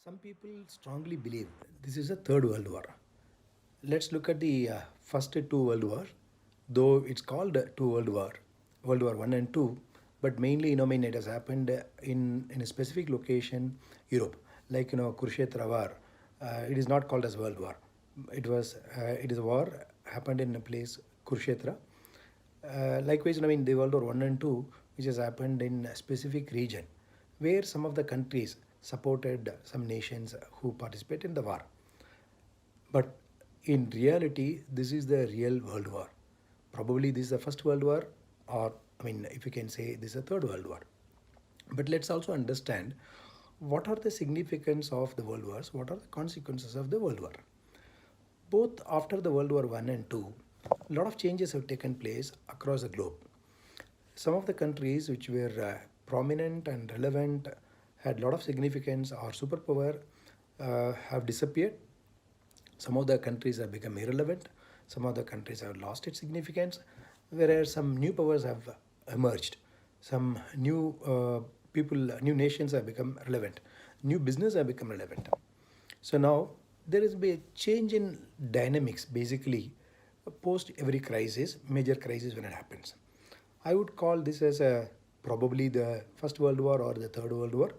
Some people strongly believe this is a third world war. Let's look at the first two world war, though it's called two world war, World War One and Two, but mainly it has happened in a specific location, Europe, like Kurukshetra war. It is not called as World War. It is a war happened in a place Kurukshetra. Likewise, the World War One and Two, which has happened in a specific region, where some of the countries supported some nations who participated in the war. But in reality, this is the real World War. Probably this is the first World War, or if you can say this is a third World War. But let's also understand what are the significance of the world wars, what are the consequences of the world war. Both after the World War One and Two, a lot of changes have taken place across the globe. Some of the countries which were prominent and relevant, had a lot of significance or superpower, have disappeared. Some of the countries have become irrelevant. Some of the countries have lost its significance, whereas some new powers have emerged. Some new people, new nations have become relevant. New business have become relevant. So now there is a change in dynamics basically post every crisis, major crisis when it happens. I would call this as a probably the First World War or the Third World War.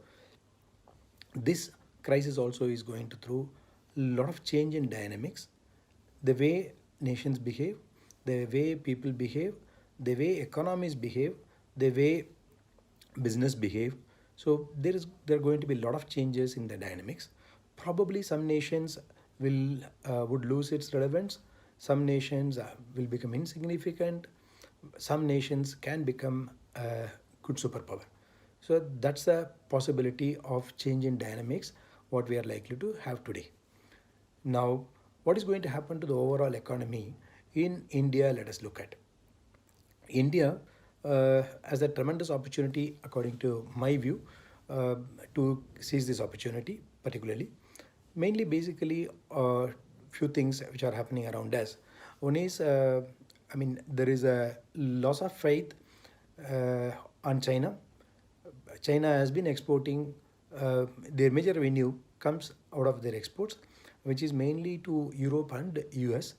This crisis also is going to throw a lot of change in dynamics, the way nations behave, the way people behave, the way economies behave, the way business behave. So there are going to be a lot of changes in the dynamics. Probably some nations will would lose its relevance. Some nations will become insignificant. Some nations can become a good superpower. So that's the possibility of change in dynamics what we are likely to have today. Now, what is going to happen to the overall economy in India? Let us look at. India has a tremendous opportunity, according to my view, uh, to seize this opportunity, particularly. Mainly, basically, few things which are happening around us. One is, there is a loss of faith on China. China has been exporting, their major revenue comes out of their exports, which is mainly to Europe and US.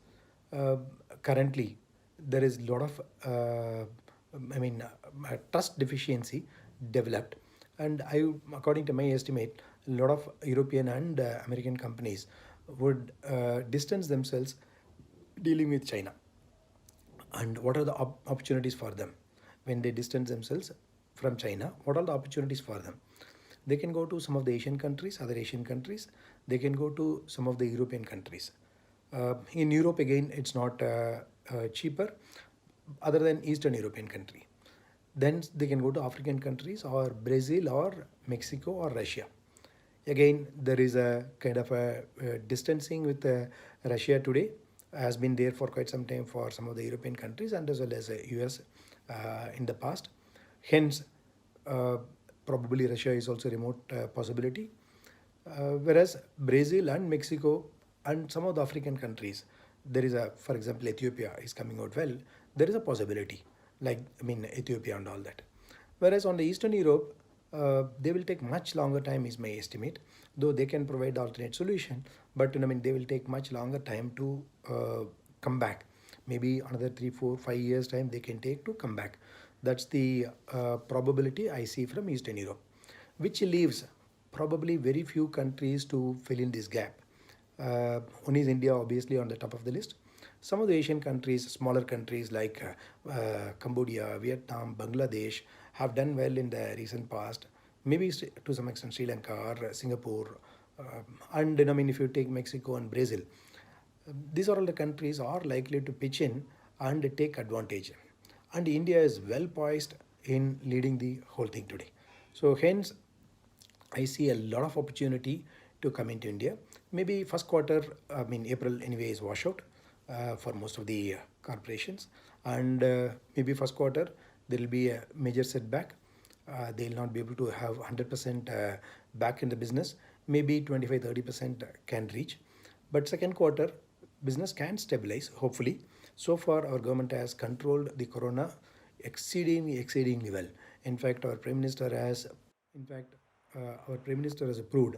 Uh, Currently, there is a lot of trust deficiency developed, and according to my estimate, a lot of European and American companies would distance themselves dealing with China. And what are the opportunities for them when they distance themselves from China? What are the opportunities for them? They can go to some of the Asian countries, other Asian countries. They can go to some of the European countries. In Europe, again, it's not cheaper, other than Eastern European country. Then they can go to African countries or Brazil or Mexico or Russia. Again, there is a kind of a distancing with Russia today, has been there for quite some time for some of the European countries and as well as US in the past. Hence, uh, probably Russia is also a remote possibility. Whereas Brazil and Mexico and some of the African countries, there is a, for example, Ethiopia is coming out well. There is a possibility, like Ethiopia and all that. Whereas on the Eastern Europe, they will take much longer time, is my estimate. Though they can provide alternate solution, but they will take much longer time to come back. Maybe another 3, 4, 5 years time they can take to come back. That's the probability I see from Eastern Europe, which leaves probably very few countries to fill in this gap. One is India, obviously, on the top of the list. Some of the Asian countries, smaller countries like Cambodia, Vietnam, Bangladesh, have done well in the recent past. Maybe to some extent Sri Lanka or Singapore, and if you take Mexico and Brazil, these are all the countries are likely to pitch in and take advantage. And India is well poised in leading the whole thing today. So hence, I see a lot of opportunity to come into India. Maybe first quarter, April anyway is washout for most of the corporations, and maybe first quarter there will be a major setback. They'll not be able to have 100% back in the business. Maybe 25-30% can reach, but second quarter business can stabilize hopefully. So far, our government has controlled the corona exceedingly well. In fact, our prime minister has approved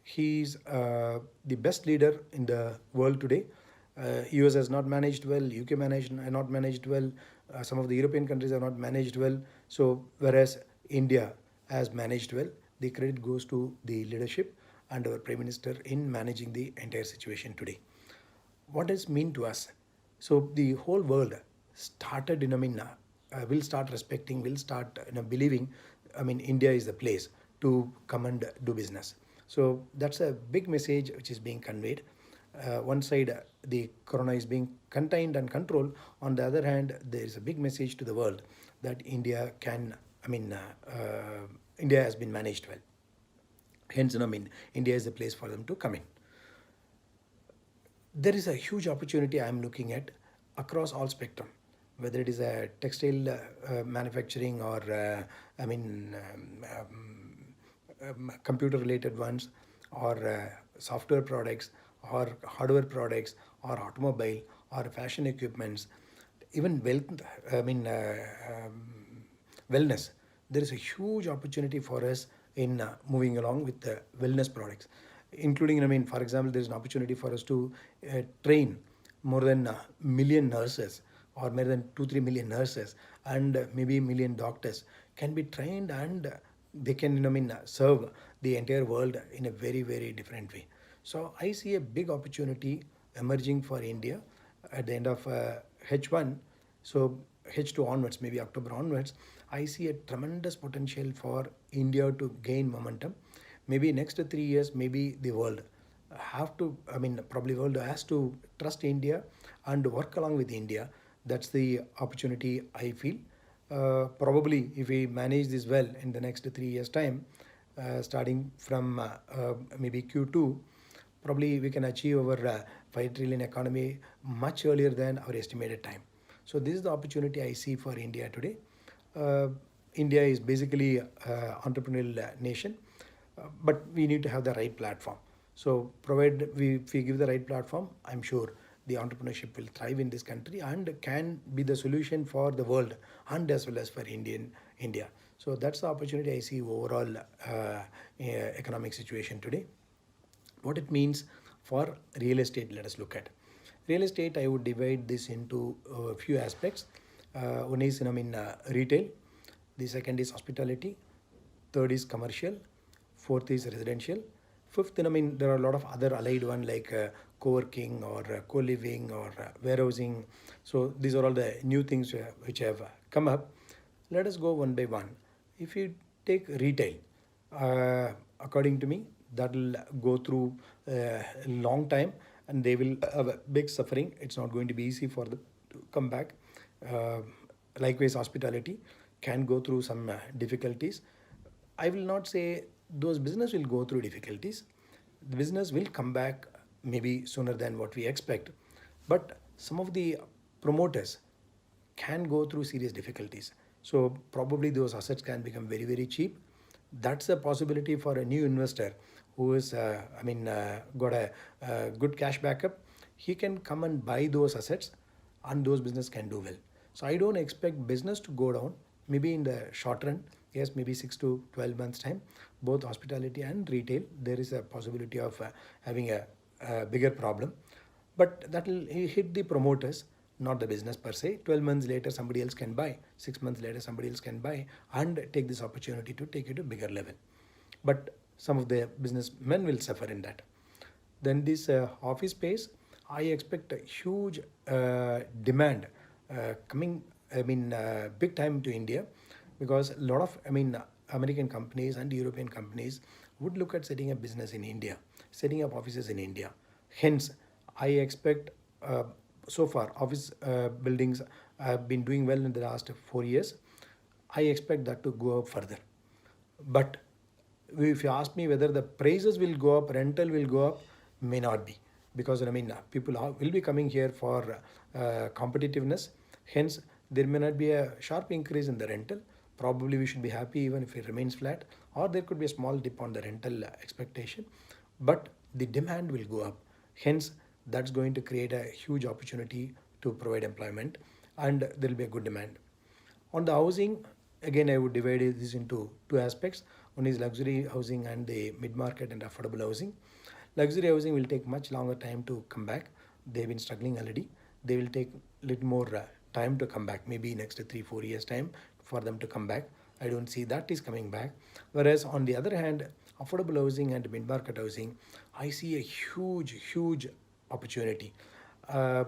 He's the best leader in the world today. US has not managed well, UK not managed well, some of the European countries have not managed well. So whereas India has managed well, the credit goes to the leadership and our Prime Minister in managing the entire situation today. What does it mean to us? So the whole world started, will start respecting, will start, believing, India is the place to come and do business. So that's a big message which is being conveyed. One side, the corona is being contained and controlled. On the other hand, there is a big message to the world that India can, India has been managed well. Hence, India is the place for them to come in. There is a huge opportunity I'm looking at across all spectrum, whether it is a textile manufacturing or computer related ones, or software products, or hardware products, or automobile, or fashion equipments, even wealth, wellness. There is a huge opportunity for us in moving along with the wellness products, including, for example, there is an opportunity for us to train more than a million nurses, or more than 2-3 million nurses, and maybe a million doctors can be trained, and they can, serve the entire world in a very, very different way. So I see a big opportunity emerging for India at the end of H1. So H2 onwards, maybe October onwards, I see a tremendous potential for India to gain momentum. Maybe next 3 years, maybe the world have to, probably world has to trust India and work along with India. That's the opportunity I feel. Probably if we manage this well in the next 3 years time, starting from maybe Q2, probably we can achieve our 5 trillion economy much earlier than our estimated time. So this is the opportunity I see for India today. India is basically an entrepreneurial nation, but we need to have the right platform. So if we give the right platform, I'm sure the entrepreneurship will thrive in this country and can be the solution for the world and as well as for India. So that's the opportunity I see overall economic situation today. What it means for real estate, let us look at. Real estate, I would divide this into a few aspects. One is retail, the second is hospitality, third is commercial, fourth is residential, fifth, there are a lot of other allied one like co-working or co-living or warehousing. So these are all the new things which have come up. Let us go one by one. If you take retail, according to me, that will go through a long time and they will have a big suffering. It's not going to be easy for them to come back. Likewise, hospitality can go through some difficulties. I will not say those business will go through difficulties. The business will come back maybe sooner than what we expect. But some of the promoters can go through serious difficulties. So probably those assets can become very, very cheap. That's a possibility for a new investor who is, got a good cash backup. He can come and buy those assets and those business can do well. So I don't expect business to go down. Maybe in the short run, yes, maybe 6 to 12 months time, both hospitality and retail, there is a possibility of having a bigger problem. But that will hit the promoters, not the business per se. 12 months later, somebody else can buy. 6 months later, somebody else can buy and take this opportunity to take it to a bigger level. But some of the businessmen will suffer in that. Then this office space, I expect a huge demand coming, big time to India, because a lot of, American companies and European companies would look at setting up business in India, setting up offices in India. Hence, I expect so far office buildings have been doing well in the last 4 years. I expect that to go up further. But if you ask me whether the prices will go up, rental will go up, may not be, because people will be coming here for competitiveness. Hence, there may not be a sharp increase in the rental. Probably we should be happy even if it remains flat, or there could be a small dip on the rental expectation, but the demand will go up. Hence, that's going to create a huge opportunity to provide employment, and there will be a good demand. On the housing, again, I would divide this into two aspects. One is luxury housing and the mid-market and affordable housing. Luxury housing will take much longer time to come back. They've been struggling already. They will take little more time to come back, maybe next 3-4 years time for them to come back. I don't see that is coming back. Whereas on the other hand, affordable housing and mid-market housing, I see a huge opportunity. I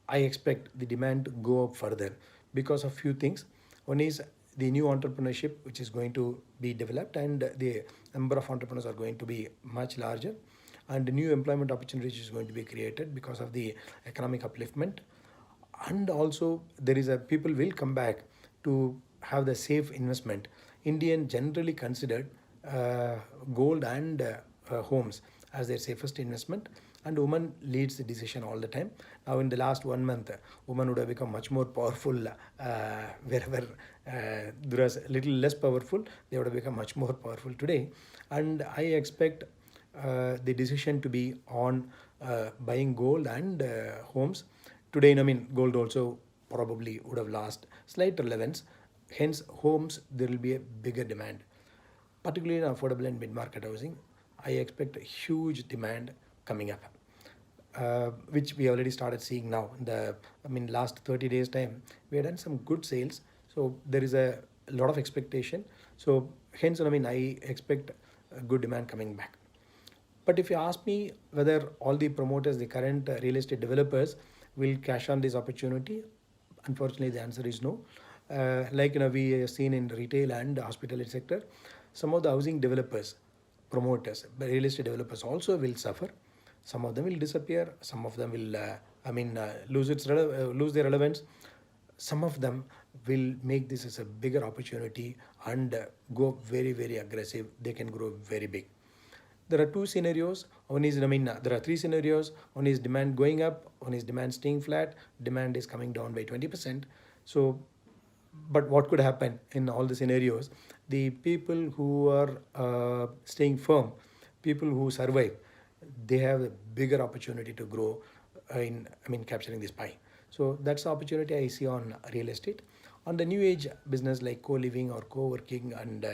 expect the demand to go up further because of few things. One is the new entrepreneurship which is going to be developed, and the number of entrepreneurs are going to be much larger, and new employment opportunities is going to be created because of the economic upliftment. And also there is a people will come back to have the safe investment. Indian generally considered gold and homes as their safest investment, and woman leads the decision all the time. Now in the last 1 month, women would have become much more powerful. Wherever there was a little less powerful, they would have become much more powerful today. And I expect the decision to be on buying gold and homes. Today, I mean, gold also probably would have lost slight relevance. Hence, homes, there will be a bigger demand. Particularly in affordable and mid-market housing, I expect a huge demand coming up, which we already started seeing now. Last 30 days time, we had done some good sales. So there is a lot of expectation. So hence, I expect a good demand coming back. But if you ask me whether all the promoters, the current real estate developers will cash on this opportunity, unfortunately the answer is no. We have seen in retail and hospitality sector, some of the housing developers, promoters, real estate developers also will suffer. Some of them will disappear. Some of them will, lose their relevance. Some of them will make this as a bigger opportunity and go very aggressive. They can grow very big. There are two scenarios. One is, there are three scenarios. One is demand going up. One is demand staying flat. Demand is coming down by 20%. So, but what could happen in all the scenarios? The people who are staying firm, people who survive, they have a bigger opportunity to grow capturing this pie. So that's the opportunity I see on real estate. On the new age business like co-living or co-working and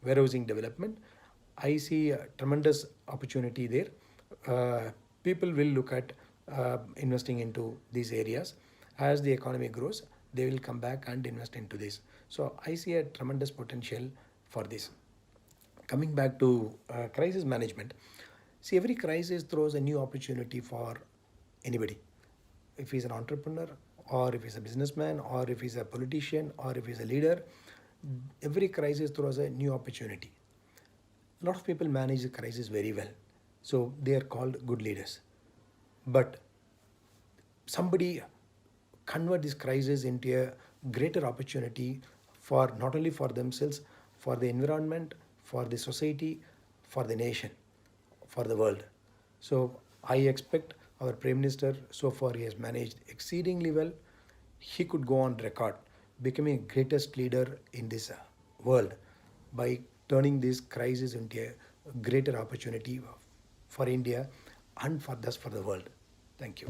warehousing development, I see a tremendous opportunity there. People will look at investing into these areas. As the economy grows, they will come back and invest into this. So I see a tremendous potential for this. Coming back to crisis management, see, every crisis throws a new opportunity for anybody. If he's an entrepreneur, or if he's a businessman, or if he's a politician, or if he's a leader, every crisis throws a new opportunity. A lot of people manage the crisis very well, so they are called good leaders. But somebody convert this crisis into a greater opportunity for not only for themselves, for the environment, for the society, for the nation, for the world. So I expect our Prime Minister, so far he has managed exceedingly well. He could go on record becoming the greatest leader in this world by turning this crisis into a greater opportunity for India and for thus for the world. Thank you.